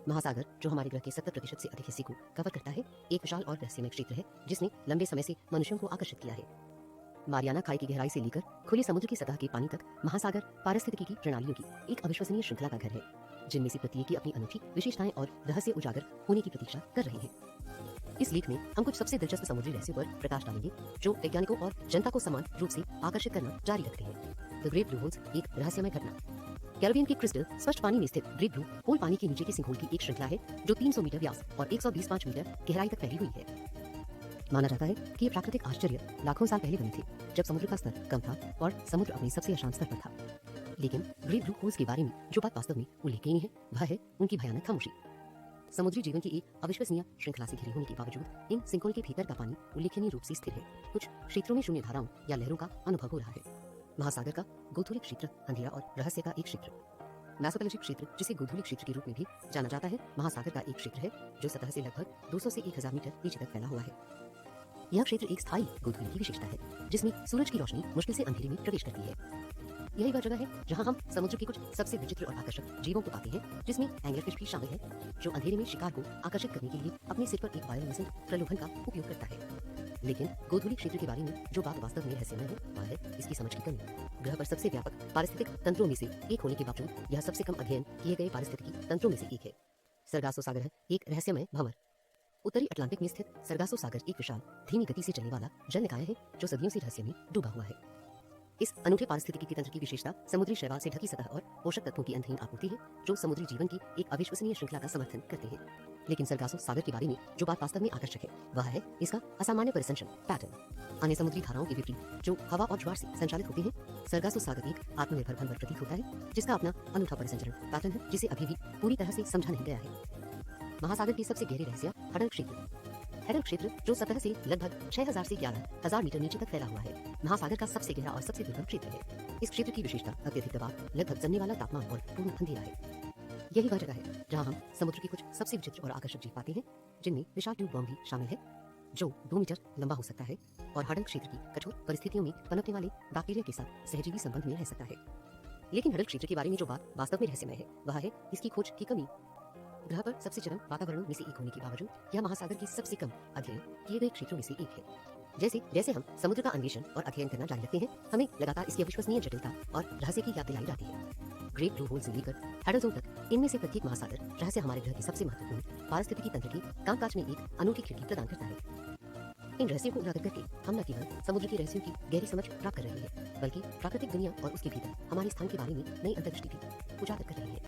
महासागर, जो हमारे ग्रह के 70% से अधिक हिस्से को कवर करता है, एक विशाल और रहस्यमय क्षेत्र है जिसने लंबे समय से मनुष्यों को आकर्षित किया है। मारियाना खाई की गहराई से लेकर खुले समुद्र की सतह के पानी तक, महासागर पारिस्थितिकी की प्रणालियों की एक अविश्वसनीय श्रृंखला का घर है, जिनमें से प्रत्येक की अपनी अनूठी विशेषताएं और रहस्य उजागर होने की प्रतीक्षा कर रहे हैं। इस लेख में हम कुछ सबसे दिलचस्प समुद्री रहस्यों पर प्रकाश डालेंगे, जो वैज्ञानिकों और जनता को समान रूप से आकर्षित करना जारी रखते हैं। द ग्रेट ब्लू होल्स, एक रहस्यमय घटना। कैरिबियन के क्रिस्टल स्पष्ट पानी में स्थित ग्रेट ब्लू होल पानी के नीचे के सिंकहोल की एक श्रृंखला है जो 300 मीटर व्यास और 125 मीटर गहराई तक फैली हुई है। माना जाता है कि ये प्राकृतिक आश्चर्य लाखों साल पहले बने थे, जब समुद्र का स्तर कम था और समुद्र अपने सबसे अशांत स्तर पर था। लेकिन ग्रेट ब्लू होल्स के बारे में जो बात वास्तव में उल्लेखनीय है, वह है उनकी भयानक खामोशी। समुद्री जीवन की एक अविश्वसनीय श्रृंखला से घिरी होने के बावजूद इन सिंकहोल के भीतर का पानी उल्लेखनीय रूप से स्थिर है। कुछ क्षेत्रों में शून्य धाराओं या लहरों का अनुभव हो रहा है। महासागर का गोधूलिक क्षेत्र अंधेरा और रहस्य का एक क्षेत्र। मेसोपॉलिटिक क्षेत्र, जिसे गोधूलिक क्षेत्र के रूप में भी जाना जाता है, महासागर का एक क्षेत्र है जो सतह से लगभग 200 से 1000 मीटर नीचे तक फैला हुआ है। यह क्षेत्र एक स्थायी गोधूली की विशेषता है, जिसमें सूरज की रोशनी मुश्किल से अंधेरे में प्रवेश करती है। यही वह जगह है जहां हम समुद्र के कुछ सबसे विचित्र और आकर्षक जीवों को पाते हैं, जिसमें एंगलफिश भी शामिल है, जो अंधेरे में शिकार को आकर्षित करने के लिए अपने सिर पर एक बायोलुमिनेसेंट प्रलोभन का उपयोग करता है। लेकिन गोधूली क्षेत्र के बारे में जो बात वास्तव में रहस्यमय है, वह है इसकी समझ की कमी। ग्रह पर सबसे व्यापक पारिस्थितिक तंत्रों में से एक होने के बावजूद यह सबसे कम अध्ययन किए गए पारिस्थितिकी तंत्रों में से एक है। सरगासो सागर है एक रहस्यमय भंवर। उत्तरी अटलांटिक में स्थित सरगासो सागर एक विशाल, धीमी गति से चलने वाला जल निकाय है जो सदियों से रहस्य में डूबा हुआ है। इस अनूठे पारिस्थितिकी तंत्र की विशेषता समुद्री शैवाल से ढकी सतह और पोषक तत्वों की अंतहीन आपूर्ति है, जो समुद्री जीवन की एक अविश्वसनीय श्रृंखला का समर्थन करते हैं। लेकिन सरगासो सागर के बारे में जो बात वास्तव में आकर्षक है, वह है इसका असामान्य परिसंचरण पैटर्न। अन्य समुद्री धाराओं के विपरीत जो हवा और ज्वार से संचालित होते हैं, सरगासो सागर एक आत्मनिर्भर भंवर प्रतीत होता है, जिसका अपना अनूठा परिसंचरण पैटर्न है, जिसे अभी भी पूरी तरह से समझा नहीं गया है। महासागर के सबसे गहरे रहस्य हडल क्षेत्र। हडल क्षेत्र, जो सतह से लगभग 6000 से 11000 मीटर नीचे तक फैला हुआ है, महासागर का सबसे गहरा और सबसे दुर्गम क्षेत्र है। इस क्षेत्र की विशेषता अत्यधिक दबाव, लगभग जमने वाला तापमान और पूर्ण अंधेरा है। यही वह जगह है जहां हम समुद्र के कुछ सबसे विचित्र और आकर्षक जीव पाते हैं, जिनमें विशाल ट्यूब बॉम्ब भी शामिल है, जो 2 मीटर लंबा हो सकता है और हडल क्षेत्र की कठोर परिस्थितियों में पनपने वाले बैक्टीरिया के साथ सहजीवी संबंध में रह सकता है। लेकिन हडल क्षेत्र के बारे में जो बात वास्तव में रहस्यमय है, वह है इसकी खोज की कमी। ग्रह पर सबसे चरम वातावरणों में से एक होने के बावजूद यह महासागर के सबसे कम अध्ययन किए गए क्षेत्रों में से एक है। जैसे जैसे हम समुद्र का अन्वेषण और अध्ययन करना जारी रखते हैं, हमें लगातार इसकी अविश्वसनीय जटिलता और रहस्य की याद दिलाई जाती है। ग्रेट ब्लू होल से लेकर हैडल जोन तक, इनमें से प्रत्येक महासागर रहस्य हमारे ग्रह के सबसे महत्वपूर्ण पारिस्थितिकी तंत्र के कामकाज में एक अनूठी खिड़की प्रदान करता है। इन रहस्यों को उजागर करके हम न केवल समुद्र के रहस्यों की गहरी समझ प्राप्त कर रहे हैं, बल्कि प्राकृतिक दुनिया और उसके भीतर हमारे स्थान के बारे में नई अंतर्दृष्टि भी उजागर कर रहे हैं।